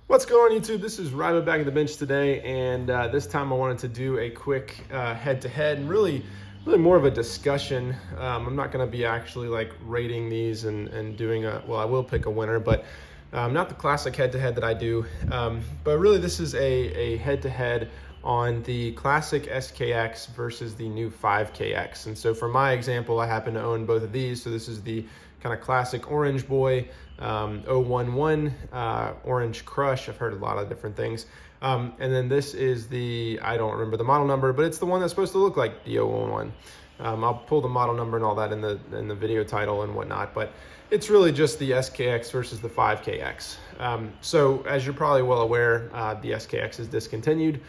What's going on, YouTube? This is Rybo back at the bench today, and this time I wanted to do a quick head-to-head and really more of a discussion. I'm not going to be actually like rating these and doing well, I will pick a winner, but not the classic head-to-head that I do. But really, this is a head-to-head on the classic SKX versus the new 5KX. And so for my example, I happen to own both of these. So this is the kind of classic Orange Boy 011 Orange Crush. I've heard a lot of different things. And then this is the, I don't remember the model number, but it's the one that's supposed to look like the 011. I'll pull the model number and all that in the video title and whatnot, but it's really just the SKX versus the 5KX. So as you're probably well aware, the SKX is discontinued.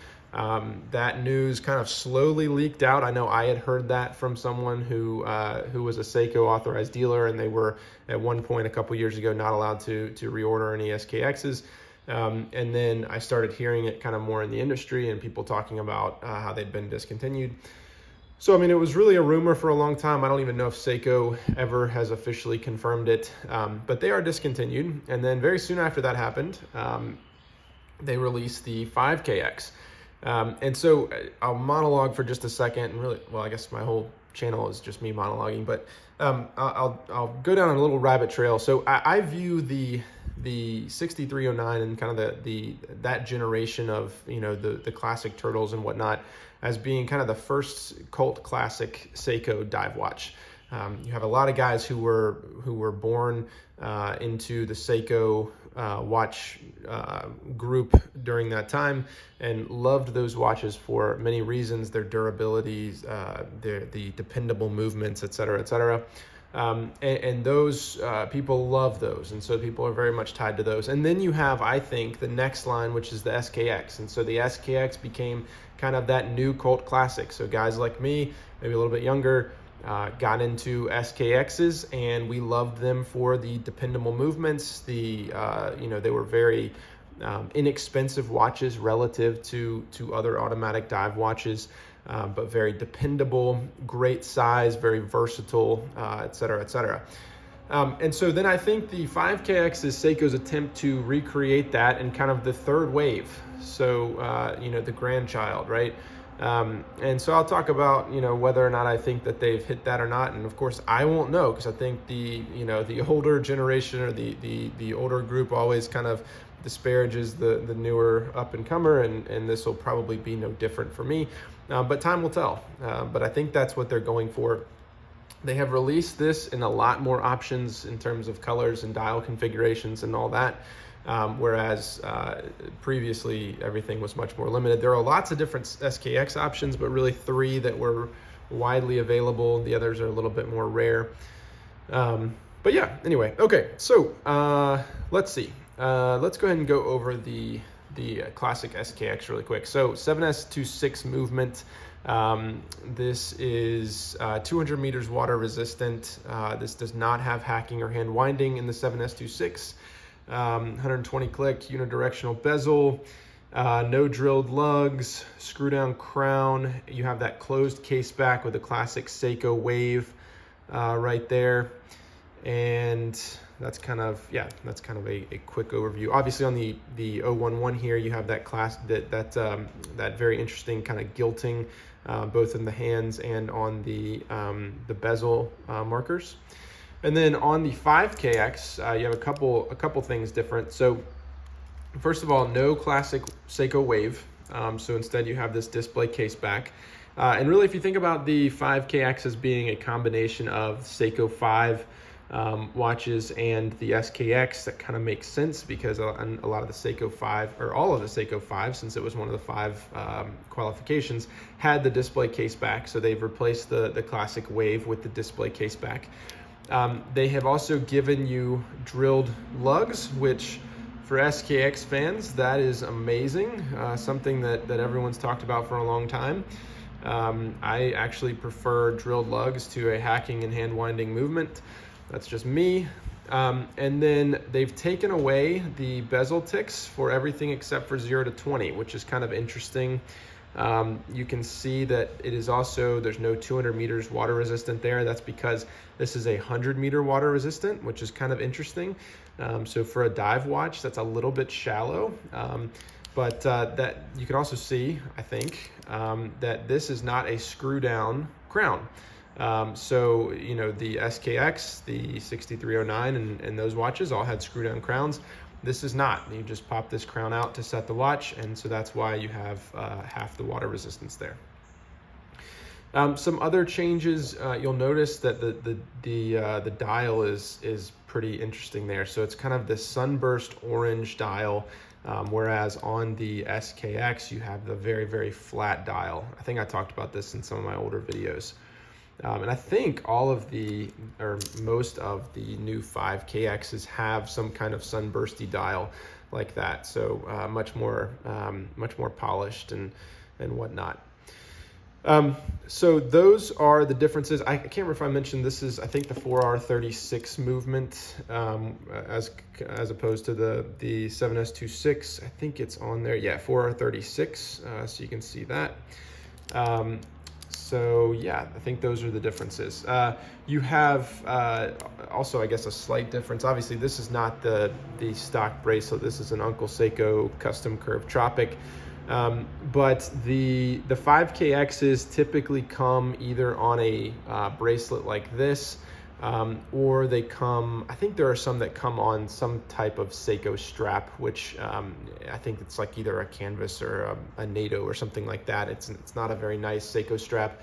That news kind of slowly leaked out. I know I had heard that from someone who was a Seiko authorized dealer, and they were at one point a couple years ago not allowed to reorder any SKXs. And then I started hearing it kind of more in the industry and people talking about how they'd been discontinued. So, I mean, it was really a rumor for a long time. I don't even know if Seiko ever has officially confirmed it, but they are discontinued. And then very soon after that happened, they released the 5KX. And so I'll monologue for just a second, and really, well, I guess my whole channel is just me monologuing, but I'll go down a little rabbit trail. So I view the 6309 and kind of that generation of, you know, the classic turtles and whatnot as being kind of the first cult classic Seiko dive watch. You have a lot of guys who were born into the Seiko watch group during that time and loved those watches for many reasons: their durabilities, the dependable movements, etc., etc. And those people love those, and so people are very much tied to those. And then you have, I think, the next line, which is the SKX. And so the SKX became kind of that new cult classic. So guys like me, maybe a little bit younger, got into SKXs, and we loved them for the dependable movements. You know, they were very inexpensive watches relative to other automatic dive watches, but very dependable, great size, very versatile, et cetera, et cetera. And so then I think the 5KX is Seiko's attempt to recreate that in kind of the third wave. So, you know, the grandchild, right? And so I'll talk about, you know, whether or not I think that they've hit that or not. And of course I won't know, because I think the older generation or the older group always kind of disparages the newer up and comer, and this will probably be no different for me. But time will tell. But I think that's what they're going for. They have released this in a lot more options in terms of colors and dial configurations and all that. Whereas previously everything was much more limited. There are lots of different SKX options, but really 3 that were widely available. The others are a little bit more rare. But yeah, anyway, okay, so let's see. Let's go ahead and go over the classic SKX really quick. So 7S26 movement. This is 200 meters water resistant. This does not have hacking or hand winding in the 7S26. 120 click unidirectional bezel, no drilled lugs, screw down crown. You have that closed case back with the classic Seiko wave right there. And that's kind of, yeah, that's kind of a quick overview. Obviously on the 011 here, you have that that very interesting kind of gilting, both in the hands and on the bezel markers. And then on the 5KX, you have a couple things different. So first of all, no classic Seiko wave. So instead you have this display case back. And really, if you think about the 5KX as being a combination of Seiko 5 watches and the SKX, that kind of makes sense, because a lot of the Seiko 5, or all of the Seiko 5, since it was one of the 5 qualifications, had the display case back. So they've replaced the classic wave with the display case back. They have also given you drilled lugs, which for SKX fans, that is amazing. Something that everyone's talked about for a long time. I actually prefer drilled lugs to a hacking and hand winding movement. That's just me. And then they've taken away the bezel ticks for everything except for 0 to 20, which is kind of interesting. You can see that it is also, there's no 200 meters water resistant there. That's because this is a 100-meter water resistant, which is kind of interesting. So for a dive watch, that's a little bit shallow. But that you can also see, I think, that this is not a screw down crown. So, you know, the SKX, the 6309, and those watches all had screw down crowns. This is not. You just pop this crown out to set the watch, and so that's why you have half the water resistance there. Some other changes, you'll notice that the dial is pretty interesting there. So it's kind of this sunburst orange dial, whereas on the SKX you have the very, very flat dial. I think I talked about this in some of my older videos. And I think all of the, or most of the new 5KXs have some kind of sunbursty dial like that. So much more polished and whatnot. So those are the differences. I can't remember if I mentioned this is, I think, the 4R36 movement, as opposed to the 7S26. I think it's on there. Yeah, 4R36. So you can see that. So yeah, I think those are the differences. You have also, I guess, a slight difference. Obviously, this is not the stock bracelet. This is an Uncle Seiko custom curved Tropic. But the 5KXs typically come either on a bracelet like this, or they come, I think there are some that come on some type of Seiko strap, which I think it's like either a canvas or a NATO or something like that. It's not a very nice Seiko strap.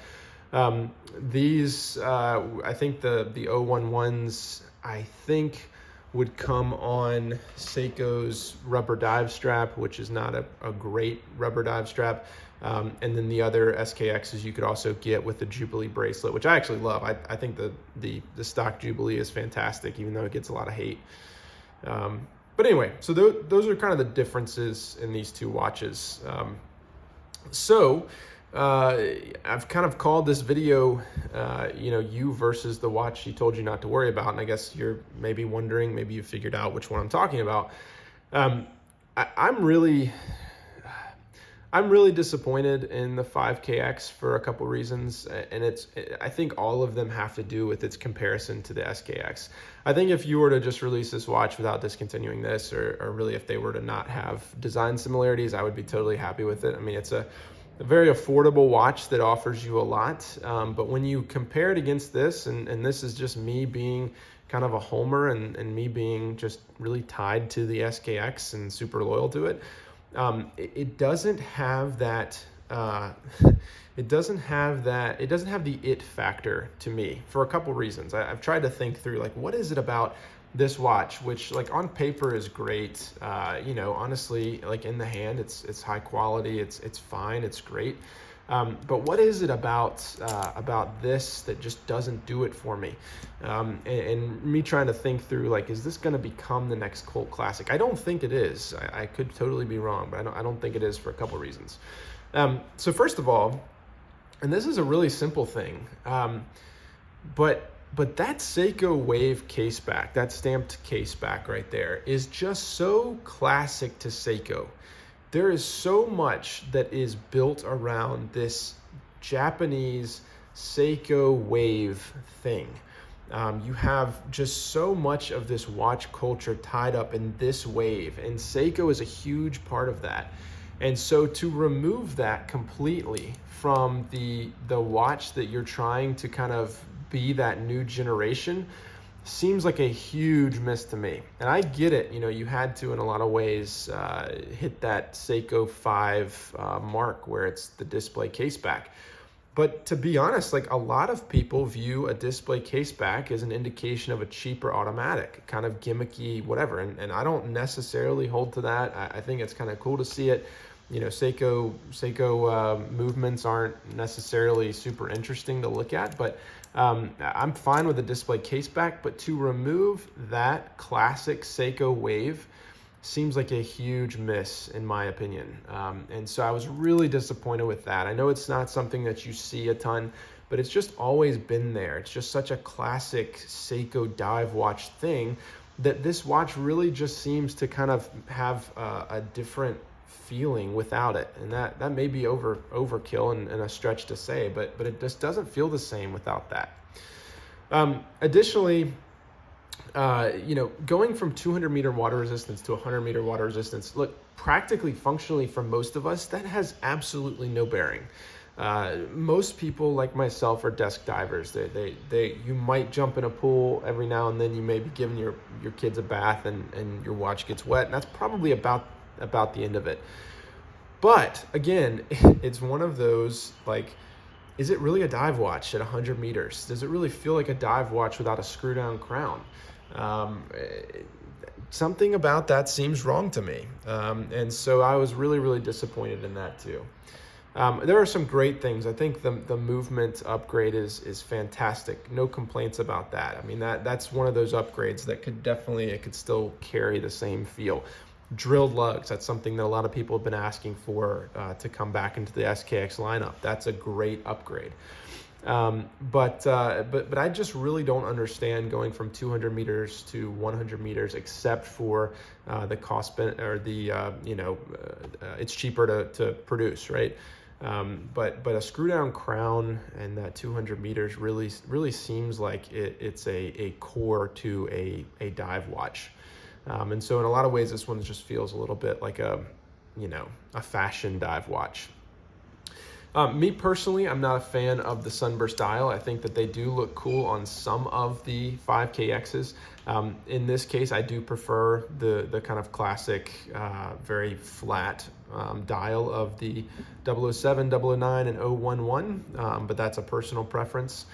These, I think the 011s, I think, would come on Seiko's rubber dive strap, which is not a great rubber dive strap. And then the other SKXs you could also get with the Jubilee bracelet, which I actually love. I think the stock Jubilee is fantastic, even though it gets a lot of hate. But anyway, so those are kind of the differences in these two watches. I've kind of called this video, you know, you versus the watch she told you not to worry about. And I guess you're maybe wondering, maybe you figured out which one I'm talking about. I'm really disappointed in the 5KX for a couple reasons, and I think all of them have to do with its comparison to the SKX. I think if you were to just release this watch without discontinuing this, or really if they were to not have design similarities, I would be totally happy with it. I mean, it's a very affordable watch that offers you a lot, but when you compare it against this, and this is just me being kind of a homer and me being just really tied to the SKX and super loyal to it, it doesn't have that, it doesn't have the it factor to me for a couple reasons. I've tried to think through, like, what is it about this watch, which, like, on paper is great, you know, honestly, like, in the hand, it's high quality, it's fine, it's great. But what is it about this that just doesn't do it for me? And me trying to think through, like, is this going to become the next cult classic? I don't think it is. I could totally be wrong, but I don't think it is for a couple reasons. So first of all, and this is a really simple thing, but that Seiko Wave case back, that stamped case back right there, is just so classic to Seiko. There is so much that is built around this Japanese Seiko Wave thing. You have just so much of this watch culture tied up in this wave, and Seiko is a huge part of that. And so to remove that completely from the watch that you're trying to kind of be that new generation seems like a huge miss to me. And I get it, you know, you had to, in a lot of ways, hit that Seiko 5 mark where it's the display case back. But to be honest, like, a lot of people view a display case back as an indication of a cheaper automatic, kind of gimmicky, whatever. And I don't necessarily hold to that. I think it's kind of cool to see it. You know, Seiko movements aren't necessarily super interesting to look at, but I'm fine with the display case back. But to remove that classic Seiko Wave seems like a huge miss, in my opinion. And so I was really disappointed with that. I know it's not something that you see a ton, but it's just always been there. It's just such a classic Seiko dive watch thing that this watch really just seems to kind of have a different feeling without it. And that may be overkill and a stretch to say, but it just doesn't feel the same without that. Additionally, going from 200 meter water resistance to 100 meter water resistance, look, practically, functionally, for most of us, that has absolutely no bearing. Most people like myself are desk divers. You might jump in a pool every now and then. You may be giving your kids a bath and your watch gets wet, and that's probably about the end of it. But again, it's one of those, like, is it really a dive watch at 100 meters? Does it really feel like a dive watch without a screw down crown? Something about that seems wrong to me. And so I was really, really disappointed in that too. There are some great things. I think the movement upgrade is fantastic. No complaints about that. I mean, that's one of those upgrades that it could still carry the same feel. Drilled lugs, that's something that a lot of people have been asking for to come back into the SKX lineup. That's a great upgrade. But I just really don't understand going from 200 meters to 100 meters, except for the cost or it's cheaper to produce, right? But a screw down crown and that 200 meters really seems like it's a core to a dive watch. And so in a lot of ways, this one just feels a little bit like a fashion dive watch. Me personally, I'm not a fan of the sunburst dial. I think that they do look cool on some of the 5KXs. In this case, I do prefer the kind of classic, very flat dial of the 007, 009, and 011, but that's a personal preference.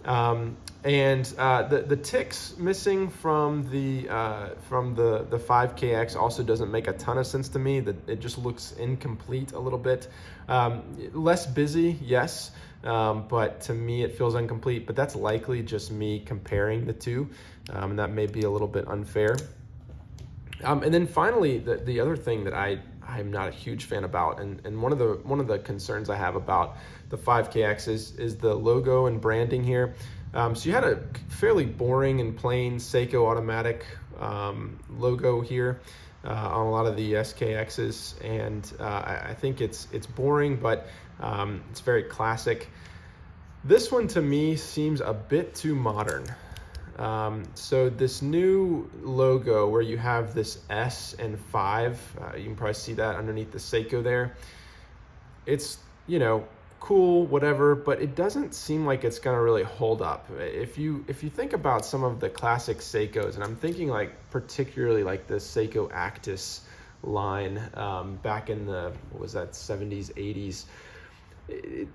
The ticks missing from the 5KX also doesn't make a ton of sense to me. That it just looks incomplete a little bit. Less busy, yes, but to me it feels incomplete. But that's likely just me comparing the two, and that may be a little bit unfair. And then finally, the other thing that I'm not a huge fan about, and one of the concerns I have about the 5KX is the logo and branding here. So you had a fairly boring and plain Seiko automatic logo here on a lot of the SKXs, and I think it's boring, but it's very classic. This one to me seems a bit too modern. So this new logo where you have this S and 5, you can probably see that underneath the Seiko there. It's, cool, whatever, but it doesn't seem like it's gonna really hold up. If you think about some of the classic Seikos, and I'm thinking like particularly like the Seiko Actis line back in the, 70s, 80s,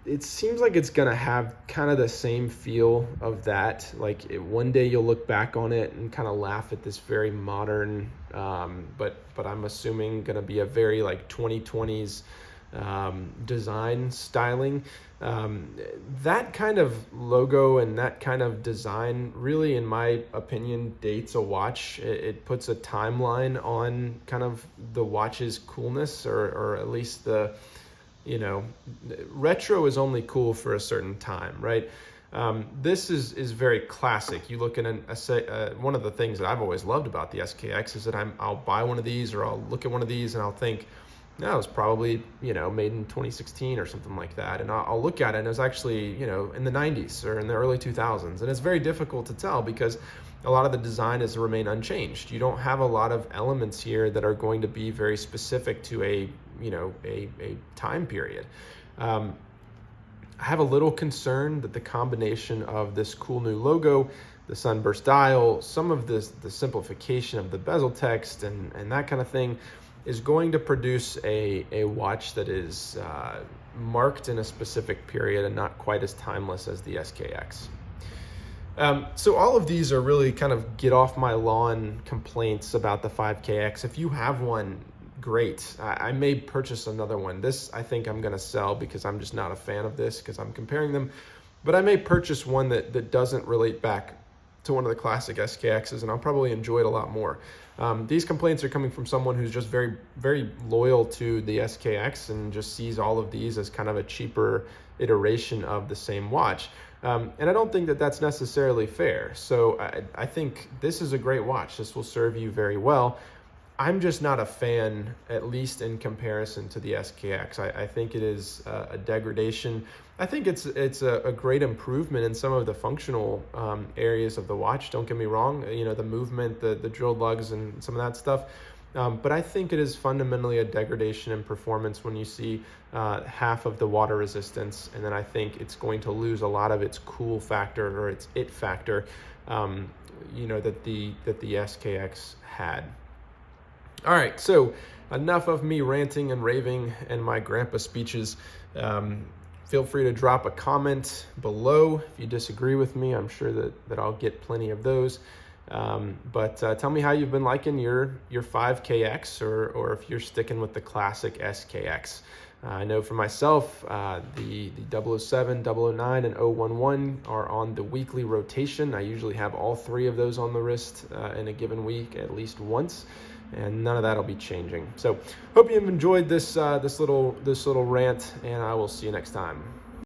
it seems like it's gonna have kind of the same feel of that. Like one day you'll look back on it and kind of laugh at this very modern, but I'm assuming gonna be a very like 2020s design styling. That kind of logo and that kind of design really, in my opinion, dates a watch. It puts a timeline on kind of the watch's coolness, or at least the, retro is only cool for a certain time, right? This is very classic. You look at one of the things that I've always loved about the SKX is that I'll buy one of these, or I'll look at one of these and I'll think, no, it was probably, made in 2016 or something like that. And I'll look at it and it was actually, in the 90s or in the early 2000s. And it's very difficult to tell because a lot of the design has remained unchanged. You don't have a lot of elements here that are going to be very specific to a time period. I have a little concern that the combination of this cool new logo, the sunburst dial, some of the simplification of the bezel text and that kind of thing is going to produce a watch that is marked in a specific period and not quite as timeless as the SKX. So all of these are really kind of get off my lawn complaints about the 5KX. If you have one, great. I may purchase another one. This I think I'm gonna sell because I'm just not a fan of this because I'm comparing them. But I may purchase one that doesn't relate back to one of the classic SKXs, and I'll probably enjoy it a lot more. These complaints are coming from someone who's just very, very loyal to the SKX and just sees all of these as kind of a cheaper iteration of the same watch. And I don't think that that's necessarily fair. So I think this is a great watch. This will serve you very well. I'm just not a fan, at least in comparison to the SKX. I think it is a degradation. I think it's a great improvement in some of the functional areas of the watch. Don't get me wrong, you know, the movement, the drilled lugs and some of that stuff. But I think it is fundamentally a degradation in performance when you see half of the water resistance, and then I think it's going to lose a lot of its cool factor or its it factor, you know, that the SKX had. All right, so enough of me ranting and raving and my grandpa speeches. Feel free to drop a comment below if you disagree with me. I'm sure that I'll get plenty of those. But tell me how you've been liking your 5KX, or if you're sticking with the classic SKX. I know for myself, the 007, 009, and 011 are on the weekly rotation. I usually have all three of those on the wrist in a given week at least once, and none of that will be changing. So hope you've enjoyed this little rant, and I will see you next time.